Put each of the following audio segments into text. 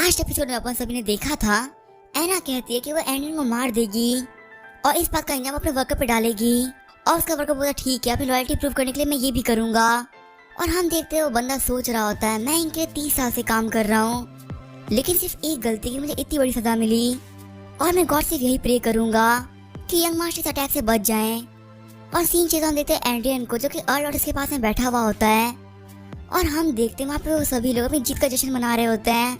Last episode में अपन सभी ने देखा था, एना कहती है कि वो एंडिन को मार देगी और इस बात का इंजाम अपने वर्कर पे डालेगी। और उसका वर्कर बोलता ठीक है, अपनी लॉयल्टी प्रूव करने के लिए मैं ये भी करूंगा। और हम देखते हैं वो बंदा सोच रहा होता है मैं इनके 30 साल से काम कर रहा हूँ, लेकिन सिर्फ एक गलती की मुझे इतनी बड़ी सजा मिली। और मैं गॉड से यही प्रे करूंगा कि यंग मास्टर इस अटैक से बच जाएं। और सीन चेक हम देखते हैं एंड्रियन को, जो कि अर्ल और इसके पास में बैठा हुआ होता है। और हम देखते हैं वहाँ पे वो सभी लोग अपनी जीत का जश्न मना रहे होते हैं।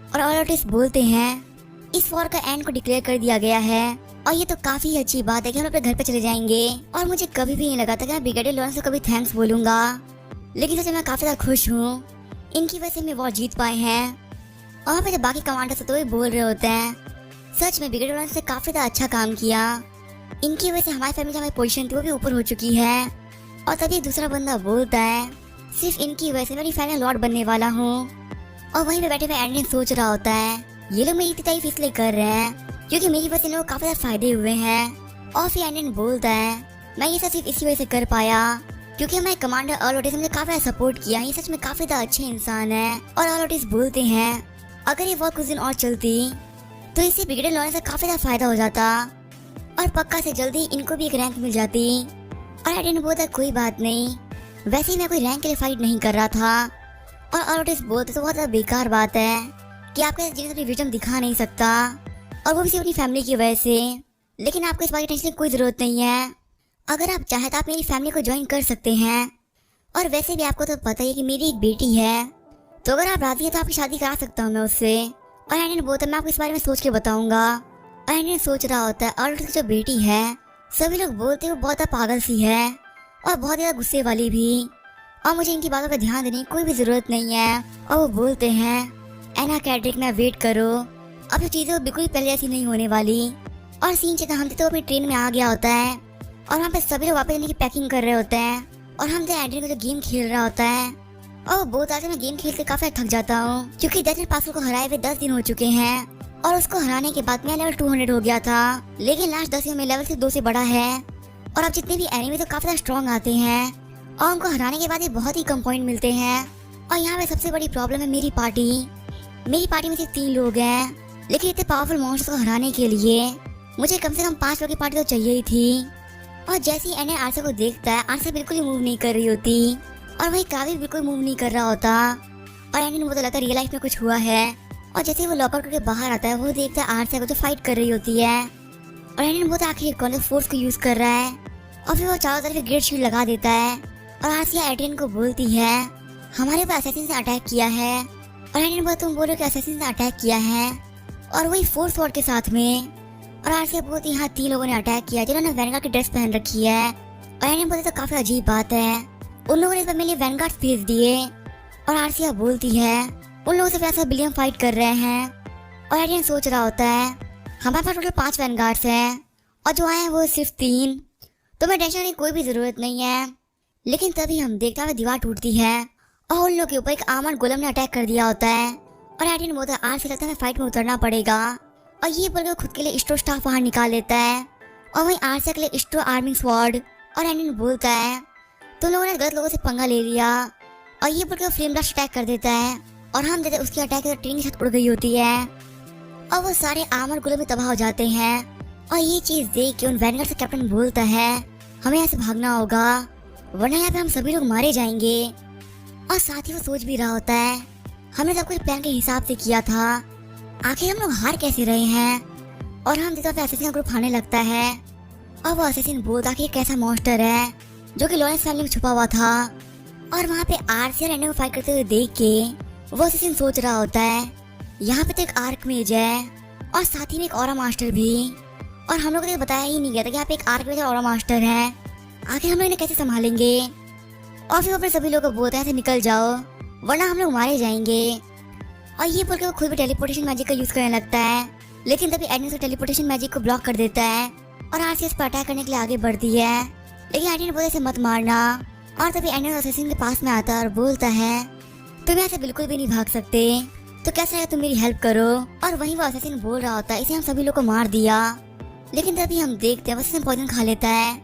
और ऑर्टिस बोलते हैं इस वॉर का एंड को डिक्लेयर कर दिया गया है और ये तो काफी अच्छी बात है कि हम अपने घर पे चले जाएंगे। और मुझे कभी भी नहीं लगा था कि मैं ब्रिगेडियर लॉरेंस को कभी थैंक्स बोलूंगा, लेकिन सच में मैं काफी ज्यादा खुश हूँ इनकी वजह से हम वॉर जीत पाए हैं। और वहाँ पे जब बाकी कमांडर्स तो बोल रहे होते हैं सच में ब्रिगेडियर लॉरेंस ने काफी ज्यादा अच्छा काम किया, इनकी वजह से हमारी फैमिली जो हमारी पोजीशन थी वो भी ऊपर हो चुकी है। और तभी दूसरा बंदा बोलता है सिर्फ इनकी वजह से मेरी फाइनल लॉर्ड बनने वाला हूँ। और वहीं पे बैठे हुए एंड्रियन सोच रहा होता है ये लोग मेरी तारीफ इसलिए कर रहे हैं क्योंकि मेरी वजह से लोगों को काफी ज्यादा फायदे हुए हैं। और फिर एंड्रियन बोलता है मैं ये सब सिर्फ इसी वजह से कर पाया क्योंकि हमारे कमांडर अर्ल ओटिस ने मुझे काफी ज्यादा सपोर्ट किया, ये सच में काफी ज्यादा अच्छे इंसान है। और अर्ल ओटिस बोलते हैं अगर ये वॉर कुछ दिन और चलती तो इससे ब्रिगेडियर लॉरेंस का काफी ज्यादा फायदा हो जाता और पक्का से जल्दी इनको भी एक रैंक मिल जाती। और एंड्रियन बोलता है कोई बात नहीं, वैसे ही मैं कोई रैंक के लिए फाइट नहीं कर रहा था। और ऑर्टिस बोलते तो बहुत ज्यादा बेकार बात है कि आपके जीवन अपनी विजन दिखा नहीं सकता और वो भी सिर्फ अपनी फैमिली की वजह से। लेकिन आपको इस बात की टेंशन की कोई जरूरत नहीं है, अगर आप चाहें तो आप मेरी फैमिली को ज्वाइन कर सकते हैं। और वैसे भी आपको तो पता ही है कि मेरी एक बेटी है, तो अगर आप राजी हैं तो आपकी शादी करा सकता हूँ मैं उससे। और एंड्रियन बोलता है मैं आपको इस बारे में सोच के बताऊंगा। और एंड्रियन सोच रहा होता है ऑर्टिस की जो बेटी है सभी लोग बोलते हैं वो बहुत ज्यादा पागल सी है और बहुत ज्यादा गुस्से वाली भी, और मुझे इनकी बातों पर ध्यान देने की कोई भी जरूरत नहीं है। और वो बोलते हैं एना कैड्रिक में वेट करो, अब जो चीजें बिल्कुल ही पहले ऐसी नहीं होने वाली। और सीन चेक हम तो अपनी ट्रेन में आ गया होता है और वहाँ पे सभी लोग वापस जाने की पैकिंग कर रहे होते हैं। और हम एंड्रियन को जो गेम खेल रहा होता है और वो बोलता है मैं गेम खेल के काफी थक जाता हूँ क्योंकि डेथ पासवर्ड को हराए हुए 10 दिन हो चुके हैं और उसको हराने के बाद मैं लेवल 200 हो गया था, लेकिन लास्ट 10 में लेवल से 2 से बड़ा है। और अब जितने भी एनिमी तो काफी ज्यादा स्ट्रॉन्ग आते हैं और उनको हराने के बाद ये बहुत ही कम पॉइंट मिलते हैं। और यहाँ पे सबसे बड़ी प्रॉब्लम है मेरी पार्टी में सिर्फ 3 लोग हैं, लेकिन इतने पावरफुल मॉन्स्टर्स को हराने के लिए मुझे कम से कम 5 लोगों की पार्टी तो चाहिए ही थी। और जैसे ही एने आरसा को देखता है, आरसा बिल्कुल ही मूव नहीं कर रही होती और वही कावी बिल्कुल मूव नहीं कर रहा होता। और एने को तो लगता है रियल लाइफ में कुछ हुआ है। और जैसे ही वो लॉकआउट करके बाहर आता है वो देखता है आरसा को जो फाइट कर रही होती है। और एने बोलता है आखिर कौन फोर्स को यूज कर रहा है। और फिर वो चारों तरफ ग्रेट शील्ड लगा देता है और आरसिया एड्रियन को बोलती है हमारे पास असैसिन ने अटैक किया है। और एड्रियन बोलता तुम बोलो कि असैसिन ने अटैक किया है और वही फोर्स वॉर्ड के साथ में। और आरसिया बोलती हाँ 3 लोगों ने अटैक किया जिन्होंने वैनगार्ड की ड्रेस पहन रखी है। और एड्रियन बोलते तो काफी अजीब बात है, उन लोगों ने इस बार मेरे लिए वैनगार्ड भेज दिए। और आरसिया बोलती है उन लोगों से पैसा विलियम फाइट कर रहे हैं। और एड्रियन सोच रहा होता है हमारे पास टोटल 5 वैनगार्ड्स हैं और जो आए हैं वो सिर्फ 3, तो मैं टेंशन की कोई भी जरूरत नहीं है। लेकिन तभी हम देखते हैं दीवार टूटती है और उन लोगों के ऊपर एक आर्मर्ड गोलम ने अटैक कर दिया होता है। और एड्रियन बोलता है आज से लगता है मैं फाइट में उतरना पड़ेगा। और ये बोलकर खुद के लिए स्ट्रो स्टाफ बाहर निकाल लेता है और वहीं आरसा के लिए स्ट्रो आर्मिंग स्वॉर्ड। और एड्रियन बोलता है तुम लोगों ने गलत लोगों से पंगा ले लिया। और ये बोलकर फ्लेम ब्लास्ट अटैक कर देता है और हम देते उसकी अटैक से ट्रेन की छत उड़ गई होती है और वो सारे आर्मर गोलम में तबाह हो जाते हैं। और ये चीज देख के उन वैनगार्ड से कैप्टन बोलता है हमें यहाँ से भागना होगा वरना यहाँ पे हम सभी लोग मारे जाएंगे। और साथ ही वो सोच भी रहा होता है हमने सब कुछ प्लान के हिसाब से किया था, आखिर हम लोग हार कैसे रहे हैं। और हम देखते असैसिन ग्रुप आने लगता है और वो असैसिन बोलता कि कैसा मॉन्स्टर है जो कि लॉरेंस फैमिली में छुपा हुआ था। और वहाँ पे आरसी और एंड्रियन को फाइट करते हुए देख के वो असैसिन सोच रहा होता है यहाँ पे तो एक आर्कमेज है और साथ ही में एक ऑरा मास्टर भी, और हम लोग को तो बताया ही नहीं गया था कि यहाँ पे एक आर्कमेज और ऑरा मास्टर है, आखिर हम लोग इन्हें कैसे संभालेंगे। और फिर अपने सभी लोगों को बोलते हैं निकल जाओ वरना हम लोग मारे जाएंगे। और ये बोल के वो खुद भी टेलीपोर्टेशन मैजिक का यूज करने लगता है, लेकिन तभी एड्रियन से टेलीपोर्टेशन मैजिक को ब्लॉक कर देता है और आरसीएस पर अटैक करने के लिए आगे बढ़ती है। लेकिन एड्रियन बोलते ऐसे मत मारना। और तभी एड्रियन असैसिन के पास में आता है और बोलता है तुम ऐसे बिल्कुल भी नहीं भाग सकते, तो कैसा है तुम मेरी हेल्प करो। और वहीं वो असैसिन बोल रहा होता है इसे हम सभी लोग को मार दिया, लेकिन तभी हम देखते हैं वो पॉइजन खा लेता है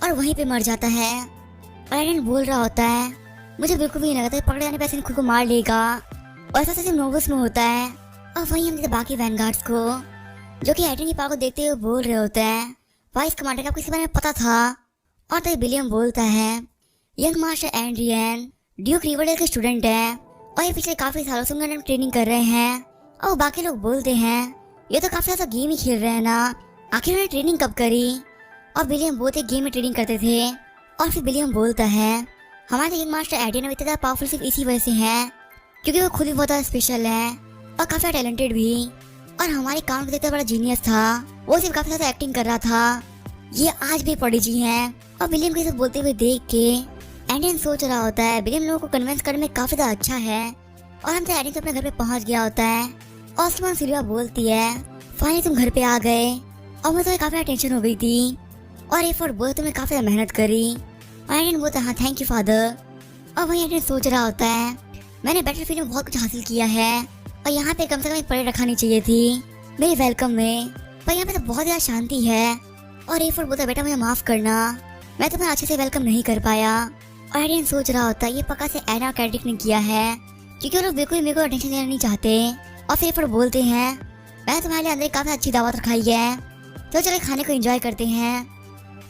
और वहीं पे मर जाता है। और एड्रियन बोल रहा होता है मुझे बिल्कुल भी नहीं लगा था पकड़े जाने पे खुद को मार लेगा और ऐसा नोवस में होता है। और वहीं हम देखते बाकी वैनगार्ड्स को जो कि एडन की पावर को देखते हुए बोल रहे होते हैं, वाइस कमांडर का आपको इसके बारे में पता था? और तभी विलियम बोलता है, young master Adrian Duke Riverdale के स्टूडेंट है और ये पिछले काफी सालों से उनके ट्रेनिंग कर रहे हैं। और बाकी लोग बोलते हैं, ये तो काफी ज्यादा गेम ही खेल रहे हैं ना, आखिर उन्होंने ट्रेनिंग कब करी? और विलियम बोलते गेम में ट्रेनिंग करते थे। और फिर विलियम बोलता है, हमारे यंग मास्टर एंड्रियन इतना ज्यादा पावरफुल सिर्फ इसी वजह से है क्योंकि वो खुद भी बहुत ज्यादा स्पेशल है और काफी टैलेंटेड भी। और हमारे काम को देखते बड़ा जीनियस था, वो सिर्फ काफी ज्यादा एक्टिंग कर रहा था। ये आज भी प्रोडिजी हैं। और विलियम को ये सब बोलते हुए देख के एंडियन सोच रहा होता है, विलियम लोगों को कन्विंस करने में काफी ज्यादा अच्छा है। और हम तो एंडियन तो अपने घर पे पहुंच गया होता है। और उसके बाद सिल्विया बोलती है, फाइनली तुम घर पे आ गए और मुझे तो काफी टेंशन हो गई थी और ये फॉर बोल तुमने काफी ज्यादा मेहनत करी। और एंडियन बोलता है, हाँ थैंक यू फादर। और वही एंडियन सोच रहा होता है, मैंने बैटलफील्ड में बहुत कुछ हासिल किया है और यहाँ पे कम से कम एक परेड रखानी चाहिए थी मेरे वेलकम में, पर यहाँ पे तो बहुत ज्यादा शांति है। और ए फॉर बोलता, बेटा मुझे माफ करना, मैं तुम्हें अच्छे से वेलकम नहीं कर पाया। और एडियन सोच रहा होता है, ये पक्का से एना और कैड्रिक ने किया है क्योंकि वो लोग बिल्कुल मेरे को अटेंशन देना नहीं चाहते। और फिर ए फॉर बोलते हैं, मैंने तुम्हारे लिए अंदर काफी अच्छी दावत रखाई है, तो चलो खाने को एंजॉय करते हैं।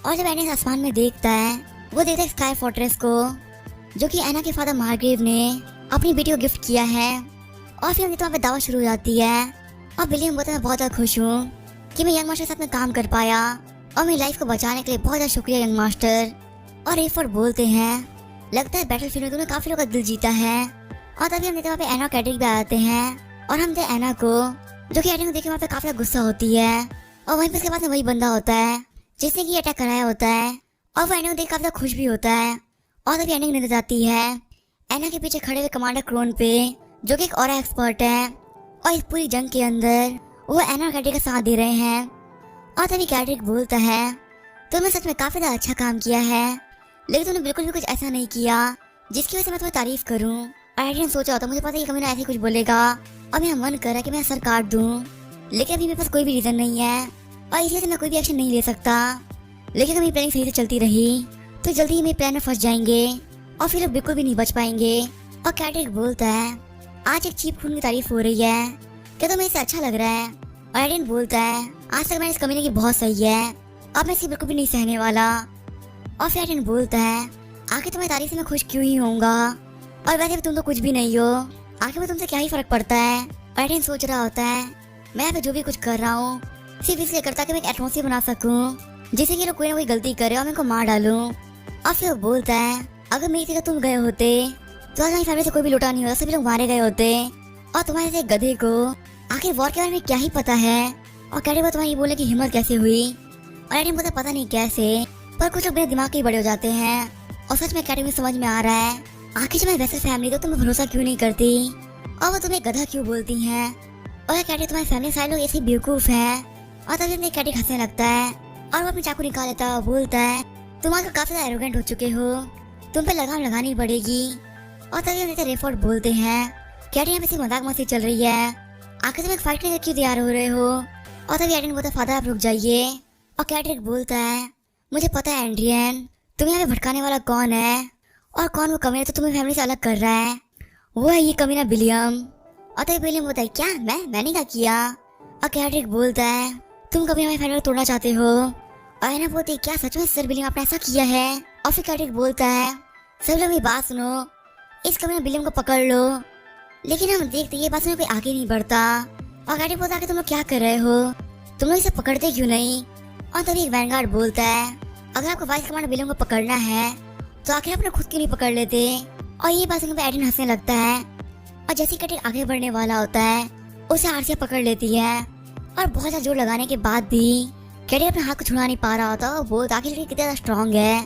और जब एडियन आसमान में देखता है, वो देखता है स्काई फोर्ट्रेस को जो कि एना के फादर मार्ग्रेव ने अपनी बेटी को गिफ्ट किया है। और फिर वहाँ पे दावत शुरू हो जाती है। और विलियम बोलता है, मैं बहुत ज्यादा खुश हूँ कि मैं यंग मास्टर के साथ में काम कर पाया और मेरी लाइफ को बचाने के लिए बहुत ज्यादा शुक्रिया यंग मास्टर। और एफर्ट बोलते हैं, लगता है बैटलफील्ड में तुमने काफी लोगों का दिल जीता है। और तभी हम देखते वहाँ पे एना और कैड्रिक भी आते हैं और हम देखते एना को जो कि एना को देख के वहाँ पे काफी गुस्सा होती है। और वहीं पे उसके पास में वही बंदा होता है जिसने की अटैक कराया होता है और वो एना को देख काफी खुश भी होता है। और तभी एना की नजर जाती है एना के पीछे खड़े हुए कमांडर क्रोन पे जो कि एक और एक्सपर्ट है और इस पूरी जंग के अंदर वो एना और कैड्रिक का साथ दे रहे हैं। और तभी कैड्रिक बोलता है, तुमने सच में काफी ज्यादा अच्छा काम किया है, लेकिन तुमने बिल्कुल भी कुछ ऐसा नहीं किया जिसकी वजह से मैं तुम्हें तारीफ करूं। और एडियन सोचा होता, मुझे पता है कि कमीना ऐसे कुछ बोलेगा और मेरा मन कर रहा है कि मैं सर काट दूं, लेकिन अभी मेरे पास कोई भी रीजन नहीं है और इसलिए से मैं कोई भी एक्शन नहीं ले सकता। लेकिन अगर मेरी प्लानिंग सही से चलती रही तो जल्दी ही मेरे प्लान में फंस जाएंगे और फिर बिल्कुल भी नहीं बच पाएंगे। और कैड्रिक बोलता है, आज एक चीप खून की तारीफ हो रही है, क्या तुम्हें इससे अच्छा लग रहा है? और एडियन बोलता है, आज तक मैंने इस कमीने की बहुत सही है, अब मैं इसे बिल्कुल भी नहीं सहने वाला। और फिर एडियन बोलता है, आखिर तुम्हारी तारीफ से मैं खुश क्यों ही होऊंगा, और वैसे भी तुम तो कुछ भी नहीं हो, आखिर में तुमसे क्या ही फर्क पड़ता है। और एडियन सोच रहा होता है, मैं यहाँ पे जो भी कुछ कर रहा हूँ सिर्फ इसलिए करता कि मैं एक एटमॉस्फेयर बना सकूँ जिससे कि लोग कोई ना कोई गलती करे और मैं उनको मार डालूं। और फिर वो बोलता है, अगर मेरी जगह तुम गए होते तो आज हमारी फैमिली से कोई भी लुटा नहीं होता, सभी लोग मारे गए होते। और तुम्हारे से गधे को आखिर वॉर के बारे में क्या ही पता है। और कैडेबा तुम्हारी ये बोले की हिम्मत कैसे हुई। और एडियन बोलता, पता नहीं कैसे, पर कुछ लोग मेरे दिमाग के ही बड़े हो जाते हैं। और सच में कैडेबा समझ में आ रहा है, आखिर जब मैं वैसे फैमिली तो तुम्हें भरोसा क्यों नहीं करती और वो तुम्हें गधा क्यों बोलती हैं। और कैडेबा तुम्हारी फैमिली सारे लोग ऐसे बेवकूफ हैं। और तभी अपने कैडेबा हंसने लगता है और वो अपनी चाकू निकाल लेता है और बोलता है, तुम आजकल काफी ज्यादा एरोगेंट हो चुके हो, तुम पे लगाम लगानी पड़ेगी। और तभी हम रेफोर्ड बोलते हैं, कैडेबा यहाँ पे सिर्फ मजाक मस्ती चल रही है, आखिर तुम एक फाइट करने क्यों तैयार हो रहे हो। और तभी एडियन बोलता है, फादर आप रुक जाइए। और कैड्रिक बोलता है, मुझे पता है एंड्रियन, तुम यहाँ पे भटकाने वाला कौन है और कौन वो कमीना तो तुम्हें फैमिली से अलग कर रहा है, वो है ये कमीना विलियम। और तभी विलियम बोलता है, क्या मैंने क्या किया। और कैड्रिक बोलता है, तुम कभी हमारी फैमिली को तोड़ना चाहते हो। और एना बोलती है, क्या सच में सर विलियम आपने ऐसा किया है। और फिर कैड्रिक बोलता है, सब लोग मेरी बात सुनो, इस कमीना विलियम को पकड़ लो। लेकिन हम देखते ये बात सुनने कोई आगे नहीं बढ़ता। और कैड्रिक बोलता है कि तुम लोग क्या कर रहे हो, तुम लोग इसे पकड़ते क्यों नहीं। और तभी एक वैनगार्ड बोलता है, अगर आपको वाइस कमांडर विलियम को पकड़ना है तो आखिर अपने खुद क्यों नहीं पकड़ लेते। और ये बात सुनकर एडियन हंसने लगता है। और जैसे कैड्रिक आगे बढ़ने वाला होता है उसे आरसी पकड़ लेती है। और बहुत ज्यादा जोर लगाने के बाद भी कैड्रिक अपने हाथ को छुड़ा नहीं पा रहा होता। और वो आखिर कितना ज्यादा स्ट्रॉन्ग है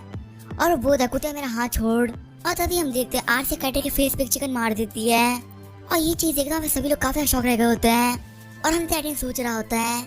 और वो बोलता है, कुत्ते मेरा हाथ छोड़। और तभी हम देखते हैं आरसी कैड्रिक के फेस पे चिकन मार देती है। और ये चीज देखना सभी लोग काफी शौक रह गए होते हैं। और हम एडियन सोच रहा होता है,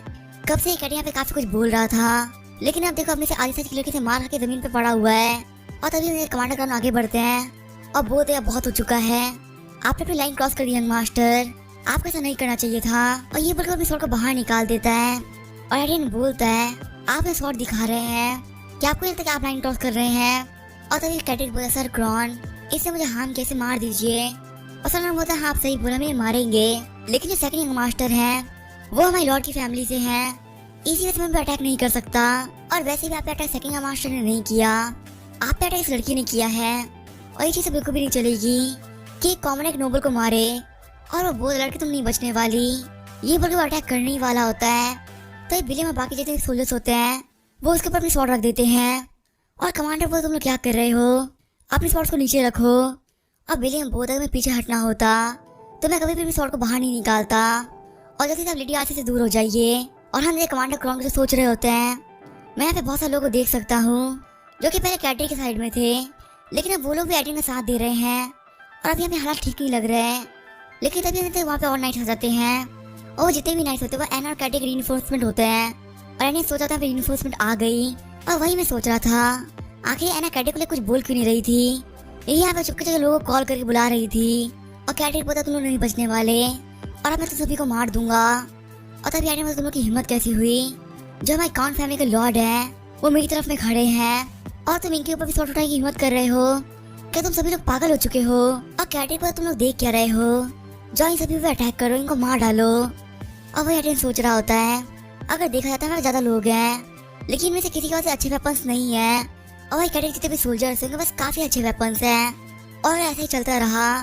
कब से कैड्रिक यहाँ पे काफी कुछ बोल रहा था, लेकिन अब देखो अपने से आधी सच की लड़की से मार के जमीन पे पड़ा हुआ है। और तभी कमांडर क्राउन आगे बढ़ते हैं और बोलते हैं, बहुत हो चुका है, आपने अपनी लाइन क्रॉस कर दी यंग मास्टर, आपको ऐसा नहीं करना चाहिए था। और ये बोलकर अपने स्वॉर्ड को बाहर निकाल देता है। और एडियन बोलता है, आप अपने स्वॉर्ड दिखा रहे हैं, क्या आपको लगता है कि आप लाइन क्रॉस कर रहे हैं। और तभी कैड्रिक बोलता है, सर क्रॉन, इससे मुझे हार्म कैसे मार दीजिए। और सलमान बोलता है हाँ आप सही बोला, हमें मारेंगे, लेकिन जो सेकंड यंग मास्टर हैं वो हमारी लॉर्ड की फैमिली से हैं, इसी वजह से मैं अटैक नहीं कर सकता। और वैसे भी आप पे अटैक सेकंड यंग मास्टर ने नहीं किया, आप पे अटैक इस लड़की ने किया है। और ये चीज़ तो बिल्कुल भी नहीं चलेगी कि कॉमन एक नोबल को मारे और वो बोल लड़की तुम नहीं बचने वाली, ये बोल के वो अटैक करने ही वाला होता है। तो ये विलियम और बाकी जितने सोल्जर्स होते हैं वो उसके ऊपर अपनी स्वॉर्ड रख देते हैं और कमांडर बोल तुम लोग क्या कर रहे हो, अपनी स्वॉर्ड्स को नीचे रखो। अब विलियम बोलता है मैं पीछे हटना होता तो मैं कभी भी अपनी स्वॉर्ड को बाहर नहीं निकालता, और जैसे आप लिडी आरसी से दूर हो जाइए। और हम ये कमांडर क्राउन जो सोच रहे होते हैं, मैं यहाँ पे बहुत सारे लोगों को देख सकता हूँ जो कि पहले कैटरी के साइड में थे, लेकिन अब वो लोग भी एडिन का साथ दे रहे हैं और अभी हमें हालात ठीक नहीं लग रहे हैं। लेकिन तभी हमें वहाँ पे और नाइट्स हो जाते हैं और वो जितने भी नाइट्स होते हैं वो एन और कैटरी के रीइंफोर्समेंट होते हैं। और एन सोचा था रीइंफोर्समेंट आ गई, और वही मैं सोच रहा था आखिर एना कैटरी को लिए कुछ बोल क्यों नहीं रही थी, यही यहाँ पे चुपके चुपके लोगों को कॉल करके बुला रही थी। और कैटरी पता तुम लोग नहीं बचने वाले और अब मैं तो सभी को मार दूंगा। और तभी एडिन तुम लोग की हिम्मत कैसी हुई, जो हमारी कॉन फैमिली के लॉर्ड है वो मेरी तरफ में खड़े हैं और तुम इनके ऊपर भी शॉट उठाने की हिम्मत कर रहे हो, क्या तुम सभी लोग पागल हो चुके हो। और कैटरी पर तुम लोग देख क्या रहे हो, जो इन सभी पे अटैक करो, इनको मार डालो। और वही एडिन सोच रहा होता है अगर देखा जाता है ज्यादा लोग हैं लेकिन इनमें से किसी के पास अच्छे वेपन्स नहीं है, और वही कैटरी जितने भी सोल्जर्स हैं बस काफी अच्छे वेपन्स हैं। और ऐसे ही चलता रहा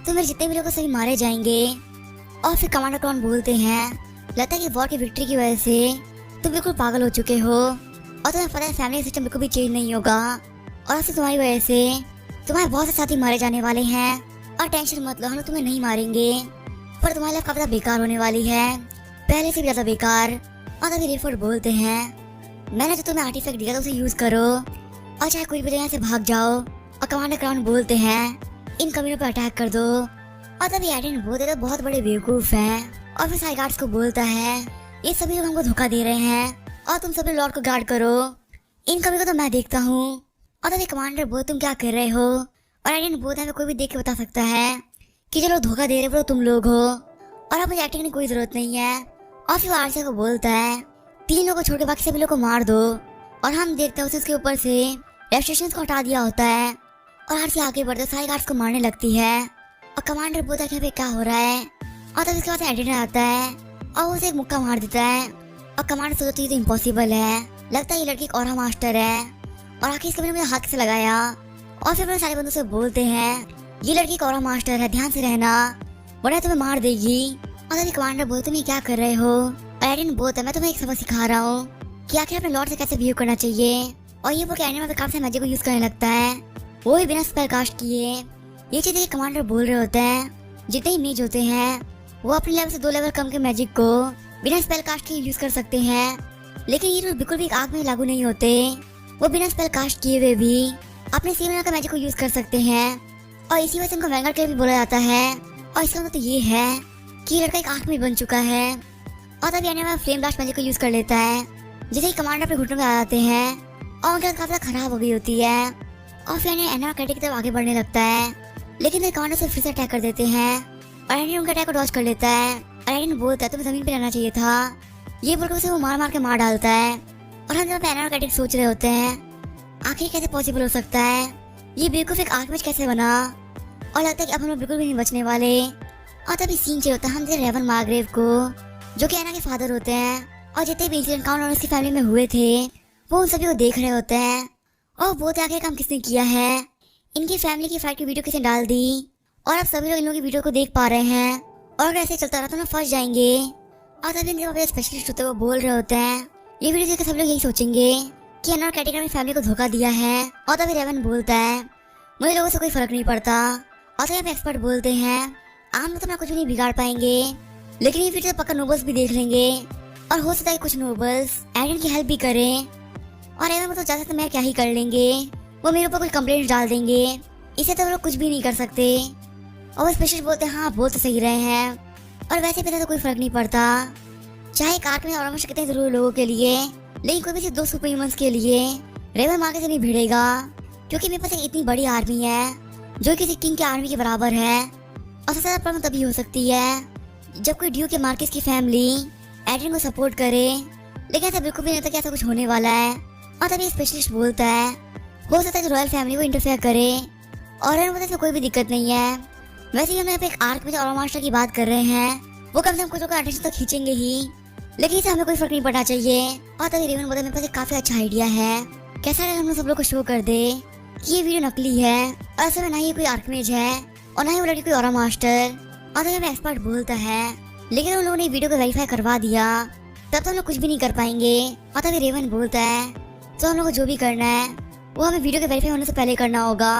तो मेरे जितने भी लोग सभी मारे जाएंगे। और फिर कमांडर क्रॉन बोलते हैं लगता है कि वॉर की विक्ट्री की वजह से तुम बिल्कुल पागल हो चुके हो और तुम्हें पता है फैमिली सिस्टम बिल्कुल भी चेंज नहीं होगा, और अब तुम्हारी वजह से तुम्हारे बहुत से साथी मारे जाने वाले हैं। और टेंशन मत लो, हम तुम्हें नहीं मारेंगे, पर तुम्हारी लाइफ काफी बेकार होने वाली है, पहले से भी ज्यादा बेकार। और तभी रिफोर्ड बोलते हैं मैंने जो तुम्हें आर्टिफैक्ट दिया था उसे यूज करो और चाहे कोई भी यहाँ से भाग जाओ। और कमांडर क्राउन बोलते हैं इन कमीनों पर अटैक कर दो। और तभी एडिन बोलते तो बहुत बड़े बेवकूफ हैं, और फिर साइड गार्ड्स को बोलता है ये सभी लोग हमको धोखा दे रहे हैं और तुम सभी लॉर्ड को गार्ड करो, इन कमी को तो मैं देखता हूँ। और तभी कमांडर बोल तुम क्या कर रहे हो, और एडिन बोलता है कोई भी देख के बता सकता है कि जो लोग धोखा दे रहे हो तुम लोग हो और अब मुझे एक्टिंग की कोई जरूरत नहीं है। और फिर आरसी को बोलता है 3 लोगों को छोड़ के बाकी सभी लोग को मार दो। और हम देखते हैं उसके ऊपर से रेस्ट्रिक्शंस को हटा दिया होता है और आरसी आगे बढ़ते सारे गार्ड्स को मारने लगती है। और कमांडर बोलता है कि क्या हो रहा है, और तब इसके बाद एडिन आता है और उसे एक मुक्का मार देता है। और कमांडर सोचती है तो इम्पॉसिबल है, लगता है ये लड़की एक और मास्टर है, और आखिर इसके मुझे हाथ से लगाया। और फिर अपने सारे बंदों से बोलते हैं ये लड़की कौरा मास्टर है, ध्यान से रहना वरना तुम्हें मार देगी। और तभी कमांडर बोलते तुम ये क्या कर रहे हो, और एडिन बोलता है मैं तुम्हें एक सबक सिखा रहा हूँ कि आखिर अपने लॉर्ड से कैसे बिहेव करना चाहिए। और ये बोल के एडिन काफी मैजिक को यूज करने लगता है, वो भी बिना स्पेल कास्ट किए। ये चीजें कमांडर बोल रहे होते हैं जितने ही मेज होते हैं वो अपने लेवल से 2 लेवल कम के मैजिक को बिना स्पेल कास्ट के यूज कर सकते हैं, लेकिन ये रूल बिल्कुल भी आग में लागू नहीं होते, वो बिना स्पेल कास्ट किए हुए भी अपने सीमना का मैजिक को यूज कर सकते हैं। और इसी वजह से उनको वैंगार्ड के भी बोला जाता है। और इसका मतलब तो ये है कि ये लड़का एक आंख में बन चुका है। और तभी एनिमा फ्लेम ब्लास्ट मैजिक को यूज कर लेता है, जैसे ही कमांडर अपने घुटनों में आ जाते हैं और उनकी हालत काफी खराब हो गई होती है। और फिर एनिमा कैटी की तरफ आगे बढ़ने लगता है, लेकिन कमांडर से फिर से अटैक कर देते हैं और एनिमा उनके अटैक को डॉज कर लेता है। और एनिमा बोलता है तुम्हें जमीन पे रहना चाहिए था, ये बोलकर उसे वो मार मार के मार डालता है। और हम जब एनिमा कैटी सोच रहे होते हैं आखिर कैसे पॉसिबल हो सकता है, ये बेवकूफ एक आर्कमेज कैसे बना, और लगता है कि अब हम लोग बिल्कुल भी नहीं बचने वाले। और तभी सीन चेंज होता है, हम देखते हैं रेवन मार्ग्रेव को जो कि एना के फादर होते हैं, और जितने भी इंसिडेंट काउंट उसकी फैमिली में हुए थे वो उन सभी को देख रहे होते हैं और बोलते आखिर काम किसने किया है, इनकी फैमिली की फाइट की वीडियो किसने डाल दी, और अब सभी लोग इन लोगों की वीडियो को देख पा रहे हैं, और अगर ऐसे चलता रहा तो ना फंस जाएंगे। और तभी इनके स्पेशलिस्ट होते हैं वो बोल रहे होते हैं ये वीडियो देख सब लोग यही सोचेंगे कि एना कैटेगरी में फैमिली को धोखा दिया है। और तभी रेवन बोलता है मुझे लोगों से कोई फर्क नहीं पड़ता। और तभी एक्सपर्ट बोलते हैं आम लोग तो मैं कुछ भी नहीं बिगाड़ पाएंगे, लेकिन ये वीडियो पक्का नोबल्स भी देख लेंगे, और हो सकता है कुछ नोबल्स एडन की हेल्प भी करें। और एवन मतलब ज्यादा तो मैं क्या ही कर लेंगे, वो मेरे ऊपर कुछ कंप्लेंट डाल देंगे, इसे तो वो लोग कुछ भी नहीं कर सकते। और वो स्पेशलिस्ट बोलते हैं हाँ बोल तो सही रहे हैं, और वैसे भी तो कोई फर्क नहीं पड़ता, चाहे कार्ट में ऑलमोस्ट कितने जरूरी लोगों के लिए, लेकिन कोई भी सिर्फ 2 सुपर ह्यूमंस के लिए रेवन मार्के से नहीं भिड़ेगा, क्योंकि मेरे पास एक इतनी बड़ी आर्मी है जो किसी किंग की आर्मी के बराबर है। और सबसे ज्यादा प्रॉब्लम तभी हो सकती है जब कोई ड्यू के मार्केस की फैमिली एडरिन को सपोर्ट करे, लेकिन ऐसा बिल्कुल भी नहीं था कि ऐसा कुछ होने वाला है। और तभी स्पेशलिस्ट बोलता है हो सकता है कि रॉयल फैमिली को इंटरफेयर करे, और एडरिन बोलता है कोई भी दिक्कत नहीं है, वैसे ही हम यहाँ पे एक आर्क में जो मास्टर की बात कर रहे हैं वो कम से कम कुछ लोग का अटेंशन तो खींचेंगे ही, लेकिन इससे हमें कोई फर्क नहीं पड़ना चाहिए। और तभी रेवन बोलता है मेरे पास एक काफी अच्छा आइडिया है, कैसा अगर हम लोग सब लोग को शो कर दे कि ये वीडियो नकली है और असल में ना ही कोई आर्कमेज है और ना ही वो लड़की कोई और मास्टर। और तभी हमें एक्सपर्ट बोलता है लेकिन उन लोगों ने वीडियो को वेरीफाई करवा दिया, तब तो हम लोग कुछ भी नहीं कर पाएंगे। और तभी रेवन बोलता है तो हम लोग को जो भी करना है वो हमें वीडियो के वेरीफाई होने से पहले करना होगा,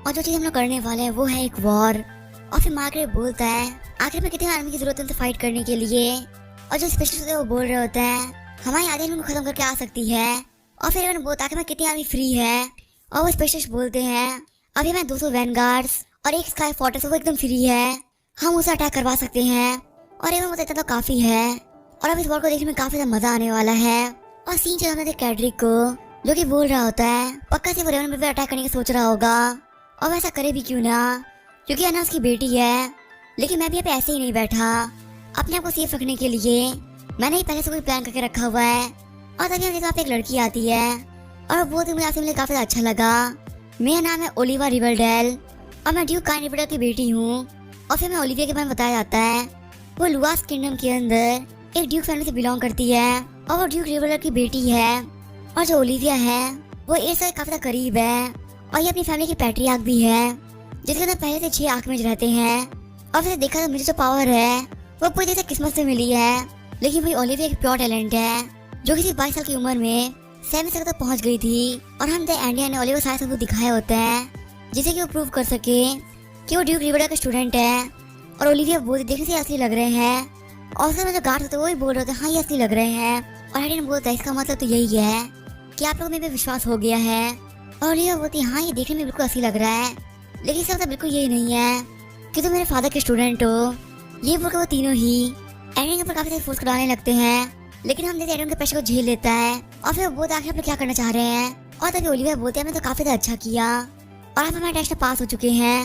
और जो चीज हम लोग करने वाले हैं वो है एक वॉर। और फिर मार्गरेट बोलता है आखिर में कितने आर्मी की जरूरत है उनसे फाइट करने के लिए, और जो स्पेशलिस्ट होते हैं वो बोल रहे होते हैं हमारी आधी आर्मी को खत्म करके आ सकती है। और फिर रेवन बोलता है आखिर में कितनी आर्मी फ्री है, और वो स्पेशलिस्ट बोलते हैं अभी हमें 200 वैनगार्ड्स और एक स्काई फोर्ट्रेस वो एकदम फ्री है, हम उसे अटैक करवा सकते हैं। और रेवन बोलता है इतना तो काफी है, और अब इस वॉर को देखने में काफी ज्यादा मजा आने वाला है। और सीन चला था कैड्रिक को जो कि बोल रहा होता है पक्का से वो रेवन पे अटैक करने की सोच रहा होगा, और वैसा करे भी क्यों ना, क्योंकि अन्ना उसकी बेटी है। लेकिन मैं भी यहाँ पे ऐसे ही नहीं बैठा, अपने आप को सेफ रखने के लिए मैंने ही पहले से कोई प्लान करके रखा हुआ है। और तभी हम देखा एक लड़की आती है और वो मुझे आपसे मिले काफी अच्छा लगा। मेरा नाम है ओलिवा रिवरडेल और मैं ड्यूक काइन रिवरडेल की बेटी हूँ। और फिर मैं ओलिविया के बारे में बताया जाता है वो लुआस किंगडम के अंदर एक ड्यूक फैमिली से बिलोंग करती है और वो ड्यूक रिवरडेल की बेटी है। और जो ओलिविया है वो एड्स के काफी करीब है, और ये अपनी फैमिली की पैट्रियार्क भी है जिसके अंदर पहले से 6 आर्कमेज रहते हैं। और फिर देखा तो मुझे जो पावर है वो पूरी तरह से किस्मत से मिली है, लेकिन भाई ओलिविया एक प्योर टैलेंट है जो किसी 22 साल की उम्र में 7 साल तक पहुंच गई थी। और हम द एंडिया ने ओलिविया सारे सबूत दिखाए होते हैं जिसे कि वो प्रूव कर सके कि वो ड्यूक रिवरडेल का स्टूडेंट है। और ओलिविया बहुत देखने से असली लग रहे हैं, और उसमें जो गार्ड होते हैं वो भी बोल रहे होते हैं हाँ ये असली लग रहे हैं। और हैडी बोलता है इसका मतलब तो यही है कि आप लोगों में भी विश्वास हो गया है। और ओलिविया बोलती है हाँ ये देखने में बिल्कुल असली लग रहा है, लेकिन इसका मतलब बिल्कुल यही नहीं है कि तुम मेरे फादर के स्टूडेंट हो। ये बोलकर वो तीनों ही एडन के ऊपर काफी सारी फोर्स कराने लगते हैं, लेकिन हम देखते एडन के प्रेशर को झेल लेता है। और फिर वो बोलता है आखिर आप लोग क्या करना चाह रहे हैं। और तभी ओलिविया बोलते हैं मैंने तो काफी ज्यादा अच्छा किया और आप हमारे टेस्ट में पास हो चुके हैं।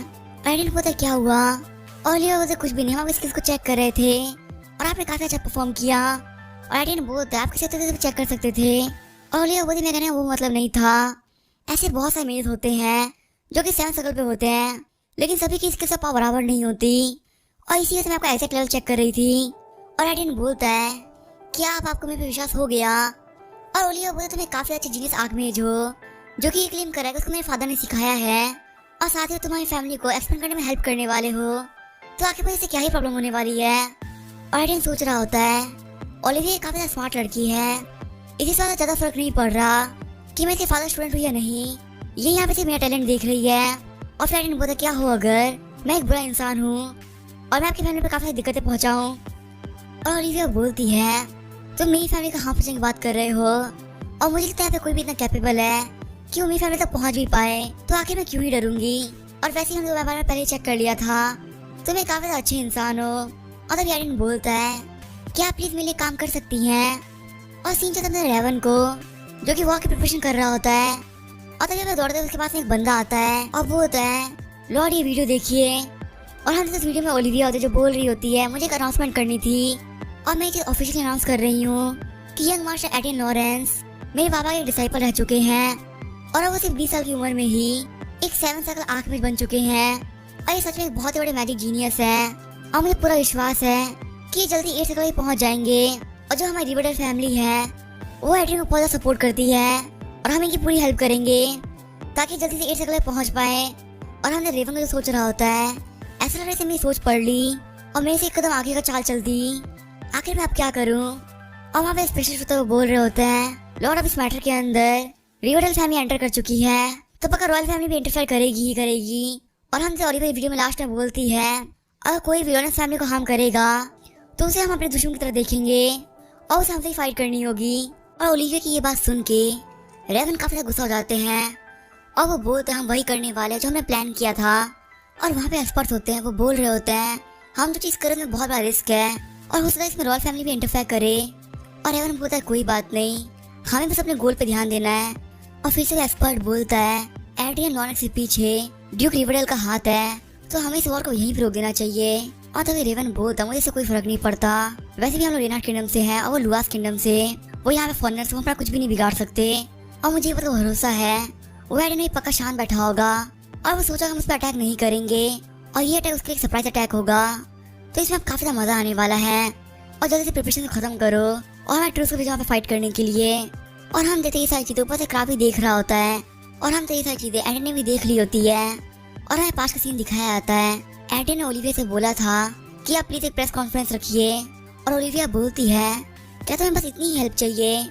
एडन बोलता है क्या हुआ। और ओलिविया बोलते कुछ भी नहीं, हम स्किल्स को चेक कर रहे थे और आपने काफी अच्छा परफॉर्म किया। और एडन बोलता है आप किसी तरह से चेक कर सकते थे। और ओलिविया बोलती मैं कहना वो मतलब नहीं था, ऐसे बहुत सारे मेज होते हैं जो कि 7 सर्कल पे होते हैं, लेकिन सभी की स्किल्स पावर बराबर नहीं होती, और इसी वजह से मैं आपका एग्जैक्ट लेवल चेक कर रही थी। और एडन बोलता है क्या आपको मेरे पे विश्वास हो गया। और ओलिविया बोलता तुम्हें काफी अच्छे जीनियस आर्कमेज हो जो कि क्लेम कर रहा है कि उसको मेरे फादर ने सिखाया है, और साथ ही तुम्हारी फैमिली को एक्सपेंड करने में हेल्प करने वाले हो, तो आखिर में इससे क्या ही प्रॉब्लम होने वाली है। और एडन सोच रहा होता है ओलिविया काफी ज्यादा स्मार्ट लड़की है, इसी से ज्यादा फर्क नहीं पड़ रहा कि मैं इसके फादर स्टूडेंट हूँ या नहीं, ये यहाँ पे सिर्फ मेरा टैलेंट देख रही है। और फिर एडन बोलता क्या हो अगर मैं एक बुरा इंसान हूँ और मैं आपकी फैमिली पर काफी दिक्कतें पहुंचाऊं। और ओलिविया बोलती है तुम मेरी फैमिली का हाफ की बात कर रहे हो, और मुझे लगता है यहाँ पे कोई भी इतना कैपेबल है कि वो मेरी फैमिली तक पहुंच भी पाए, तो आखिर मैं क्यों ही डरूंगी। और वैसे ही हम व्यापार में पहले चेक कर लिया था, तुम एक काफी अच्छे इंसान हो। और तब एडन बोलता है क्या आप प्लीज मेरे लिए काम कर सकती हैं। और सीन चलता है रेवन को जो कि वॉर की प्रिपरेशन कर रहा होता है, और तभी हमें दौड़ते उसके पास एक बंदा आता है और वो होता है लॉर्ड ये वीडियो देखिए। और हम इस वीडियो में ओलिविया होती है जो बोल रही होती है मुझे एक अनाउंसमेंट करनी थी, और मैं ये ऑफिशियली अनाउंस कर रही हूँ कि यंग मास्टर एडन लॉरेंस मेरे पापा के डिसाइपल रह चुके हैं, और वो सिर्फ 20 साल की उम्र में ही एक 7 सर्कल आर्कमेज बन चुके हैं, और ये सच में एक बहुत ही बड़े मैजिक जीनियस है। और मुझे पूरा विश्वास है कि ये जल्दी 8 सर्कल पहुंच जाएंगे, और जो हमारी रिवरडेल फैमिली है वो एडन को बहुत सपोर्ट करती है, और हम इनकी पूरी हेल्प करेंगे ताकि जल्दी से 8 सर्कल पहुंच पाए। और हमने रेवन को जो सोच रहा होता है ऐसा लग रहा है मेरी सोच पढ़ ली और मेरे से एक कदम आगे का चाल चलती, आखिर मैं अब क्या करूं। और वहाँ पे स्पेशलिस्ट होते हुए बोल रहे होते हैं लॉर्ड अब इस मैटर के अंदर रिवरडेल फैमिली एंटर कर चुकी है, तो पक्का रॉयल फैमिली भी इंटरफेयर करेगी ही करेगी। और हमसे ओलिविया वीडियो में लास्ट में बोलती है अगर कोई विलोनेस फैमिली को हार्म करेगा तो उसे हम अपने दुश्मन की तरह देखेंगे और उसे हमसे फाइट करनी होगी। और ओलिविया की ये बात सुन के रेवन काफी ज्यादा गुस्सा हो जाते हैं, और वो बोलते हैं हम वही करने वाले जो हमने प्लान किया था। और वहाँ पे एक्सपर्ट्स होते हैं वो बोल रहे होते हैं हम जो चीज करें बहुत बड़ा रिस्क है, और हो सकता है इसमें रॉयल फैमिली भी इंटरफेयर करे। और रेवन बोलता है कोई बात नहीं, हमें बस अपने गोल पे ध्यान देना है। और फिर से एक्सपर्ट बोलता है एडरियन लॉरेंस के पीछे ड्यूक रिवरडेल का हाथ है, तो हमें इस वॉर को यहीं पर रोक देना चाहिए। और तभी रेवन बोलता मुझे इससे कोई फर्क नहीं पड़ता, वैसे भी हम लोग रेनार्ड किंगडम से हैं और वो लुआस किंगडम से, वो यहाँ पे फॉरेनर्स वहाँ पर कुछ भी नहीं बिगाड़ सकते। और मुझे ये भरोसा है वो एडन में पक्का शांत बैठा होगा, और वो सोचा हम उस पर अटैक नहीं करेंगे, और ये अटैक उसके लिए सरप्राइज अटैक होगा। तो इसमें अब काफी ज्यादा मजा आने वाला है। और जल्दी से प्रिपरेशन खत्म करो और मैं ट्रूस को भेजा वहाँ पे फाइट करने के लिए। और हम देखते ये सारी चीजें ऊपर से क्राफ्ट भी देख रहा होता है और हम तो ये सारी चीजें एंडी ने भी देख ली होती है। और हमें पास का सीन दिखाया जाता है। एंडी ने ओलिविया से बोला था कि आप प्लीज एक प्रेस कॉन्फ्रेंस रखिए। और ओलिविया बोलती है क्या तुम्हें बस इतनी ही हेल्प चाहिए?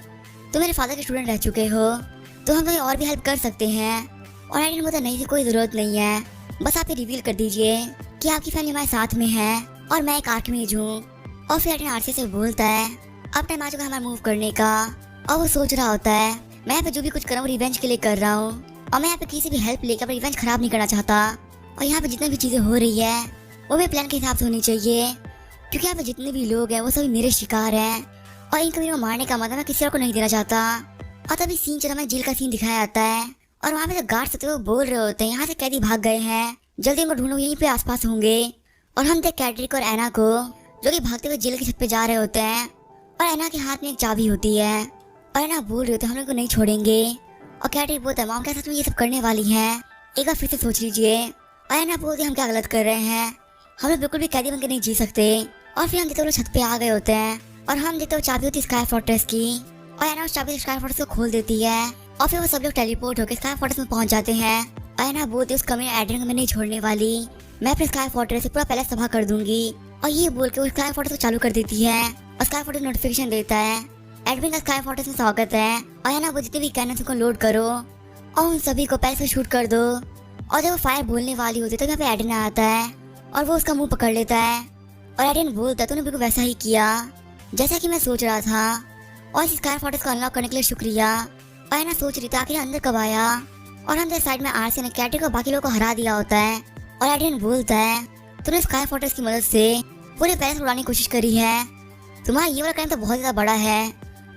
तुम मेरे फादर के स्टूडेंट रह चुके हो तो हम तुम्हें और भी हेल्प कर सकते हैं। और एंडी ने बोला नहीं से कोई जरूरत नहीं है, बस आप ये रिवील कर दीजिए कि आपकी फैमिली हमारे साथ में है और मैं एक आर्कमेज हूँ। और फिर एंडी आरसी से बोलता है अब टाइम आ चुका है हमारा मूव करने का। और वो सोच रहा होता है मैं यहाँ पे जो भी कुछ कर रहा हूँ रिवेंज के लिए कर रहा हूँ और मैं यहाँ पे किसी भी हेल्प लेकर अपना रिवेंज खराब नहीं करना चाहता। और यहाँ पे जितनी भी चीजें हो रही है वो मेरे प्लान के हिसाब से होनी चाहिए, क्योंकि यहाँ पे जितने भी लोग हैं वो सभी मेरे शिकार हैं और इन कभी मारने का मतलब मैं किसी और को नहीं देना चाहता। और तभी सीन चला में जेल का सीन दिखाया जाता है और वहाँ पे जो गार्ड्स होते हैं वो बोल रहे होते हैं यहाँ से कैदी भाग गए हैं, जल्दी उनको ढूंढो, यहीं पे आसपास होंगे। और हम देख कैट्रिक और एना को जो कि भागते हुए जेल की छत पे जा रहे होते हैं और एना के हाथ में एक चाबी होती है और एना बोल रहे होते हैं हम लोग को नहीं छोड़ेंगे। और कैट्रिक बोलता है मॉम क्या सच में ये सब करने वाली हैं? एक बार फिर से सोच लीजिए। और एना बोलती है हम क्या गलत कर रहे हैं, हम लोग बिल्कुल भी कैदी बनकर नहीं जी सकते। और फिर हम देखते हुए छत पे आ गए होते हैं और हम देखते हुए चाबी होती है स्काई फोर्ट्रेस की और एना उस चाबी से स्काई फोर्ट्रेस को खोल देती है और फिर वो सब लोग टेलीपोर्ट होकर स्काई फोर्ट्रेस में पहुंच जाते हैं। और एना बोलती है उस कमरे एड्रिन को मैं नहीं छोड़ने वाली, मैं अपने स्काई फोर्ट्रेस से पूरा पैलेस तबाह कर दूंगी। और ये बोल के वो स्काई फोर्ट्रेस को चालू कर देती है और स्काई फोर्ट्रेस नोटिफिकेशन देता है एडमिन का स्काई फोर्ट्रेस में स्वागत है। और एना वो जितने भी कैनन को लोड करो और उन सभी को पैलेस में शूट कर दो। और जब वो फायर बोलने वाली होती है तो यहाँ पे एडमिन आता है और वो उसका मुंह पकड़ लेता है और एडमिन बोलता है तूने बिल्कुल वैसा ही किया जैसा कि मैं सोच रहा था और इस स्काई फोर्ट्रेस को अनलॉक करने के लिए शुक्रिया। और एना सोच रही थी आखिर अंदर कब आया। और हम साइड में आरसी ने कैट्रिक और बाकी लोगों को हरा दिया होता है और एडमिन बोलता है तूने स्काई फोर्ट्रेस की मदद से पूरे पैलेस को उड़ाने की कोशिश करी है, तुम्हारा ये वाला क्राइम तो बहुत ज्यादा बड़ा है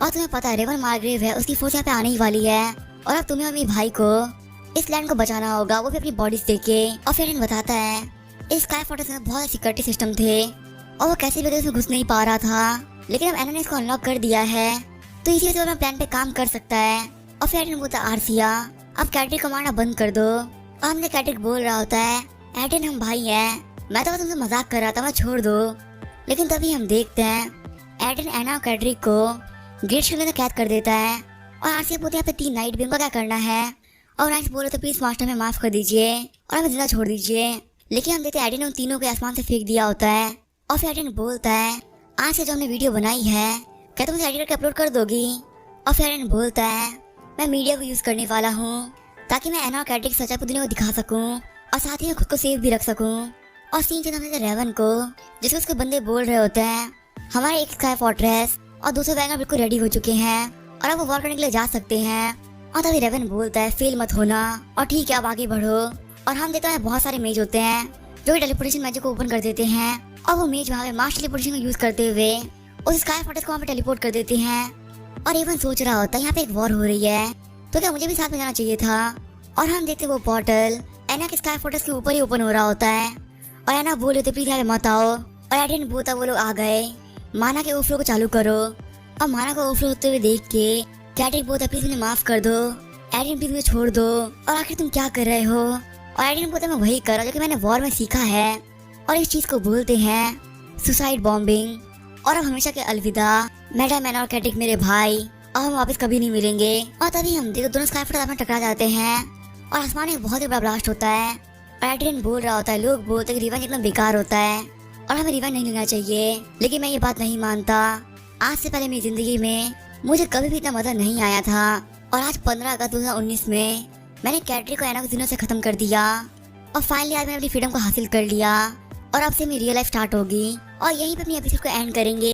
और तुम्हें पता है रेवन मार्ग्रेव है उसकी फोर्स यहाँ पे आने ही वाली है और अब तुम्हें और मेरे भाई को इस लैंड को बचाना होगा, वो भी अपनी बॉडी देके। और फिर एडमिन बताता है इस स्काई फोर्ट्रेस में बहुत सिक्योरिटी सिस्टम थे और वो कैसे भी उसमें घुस नहीं पा रहा था, लेकिन अब एना ने इसको अनलॉक कर दिया है तो इसी वजह से अपने प्लान पे काम कर सकता है। और फिर एडमिन बोलता है आरसिया अब कैट्रिक को मारना बंद कर दो। और हमने कैट्रिक बोल रहा होता है एडमिन हम भाई हैं, मैं तो तुमसे मजाक कर रहा था, मैं छोड़ दो। लेकिन तभी हम देखते हैं एडमिन एना और कैट्रिक को गेट के अंदर कैद कर देता है और आरसिया बोलते हैं यहाँ पे 3 नाइट भी उनको क्या करना है। और नाइट बोले तो प्लीज मास्टर में माफ कर दीजिए और हमें जिंदा छोड़ दीजिए। लेकिन हम देखते हैं एडमिन उन तीनों को आसमान से फेंक दिया होता है। और फिर एडमिन बोलता है आज से जो हमने वीडियो बनाई है क्या तुम उसे एडिट करके अपलोड कर दोगी? और फिर एडमिन बोलता है मैं मीडिया को यूज करने वाला हूँ ताकि मैं एना और कैट्रिक की सच्चाई दुनिया को दिखा सकूँ और साथ ही मैं खुद को सेफ भी रख सकूँ। और सीन चलता हमने रेवन को जिसको उसके बंदे बोल रहे होते हैं हमारे एक स्काई फोर्ट्रेस और 200 वैगन बिल्कुल रेडी हो चुके हैं और अब वो वॉर करने के लिए जा सकते हैं। और तभी रेवन बोलता है फेल मत होना और ठीक है अब आगे बढ़ो। और हम देखते हैं बहुत सारे मेज होते हैं जो कि टेलीपोर्टेशन मैजिक को ओपन कर देते हैं और वो मेज वहाँ पे मास टेलीपोर्टेशन को यूज करते हुए उस स्काई फोर्ट्रेस को वहाँ पे टेलीपोर्ट कर देते हैं। और एवन सोच रहा होता है यहाँ पे एक वॉर हो रही है तो क्या मुझे भी साथ में जाना चाहिए था। और हम देखते वो पोर्टल एना के स्काई फोर्ट्रेस के ऊपर ही ओपन हो रहा होता है और एना बोल रहे प्लीज यहाँ पे मत आओ। और एडमिन बोलता वो लोग आ गए, माना के ओवरफ्लो को चालू करो। और माना को ओवरफ्लो होते हुए देख के कैट्रिक बोलता प्लीज मुझे माफ कर दो, एडमिन प्लीज मुझे छोड़ दो और आखिर तुम क्या कर रहे हो। और एडमिन बोलता मैं वही कर रहा हूँ जो कि मैंने वॉर में सीखा है और इस चीज को बोलते हैं सुसाइड बॉम्बिंग। और अब हमेशा के अलविदा मैडम एना और कैट्रिक मेरे भाई, और हम वापस कभी नहीं मिलेंगे। और तभी हम देखो दोनों स्काई फोर्ट्रेस में टकरा जाते हैं और आसमान में बहुत ही बड़ा ब्लास्ट होता है। और एड्रियन बोल रहा होता है लोग बोलते हैं कि रिवेंज इतना बेकार होता है और हमें रिवेंज नहीं लेना चाहिए, लेकिन मैं ये बात नहीं मानता। आज से पहले मेरी जिंदगी में मुझे कभी भी इतना मजा नहीं आया था और आज 15 अगस्त 2019 में मैंने कैट्रिक को एना को जिंदगी से खत्म कर दिया और फाइनली आज मैंने अपनी फ्रीडम को हासिल कर लिया और अब से मेरी रियल लाइफ स्टार्ट होगी। और यहीं पे अपनी एपिसोड को एंड करेंगे।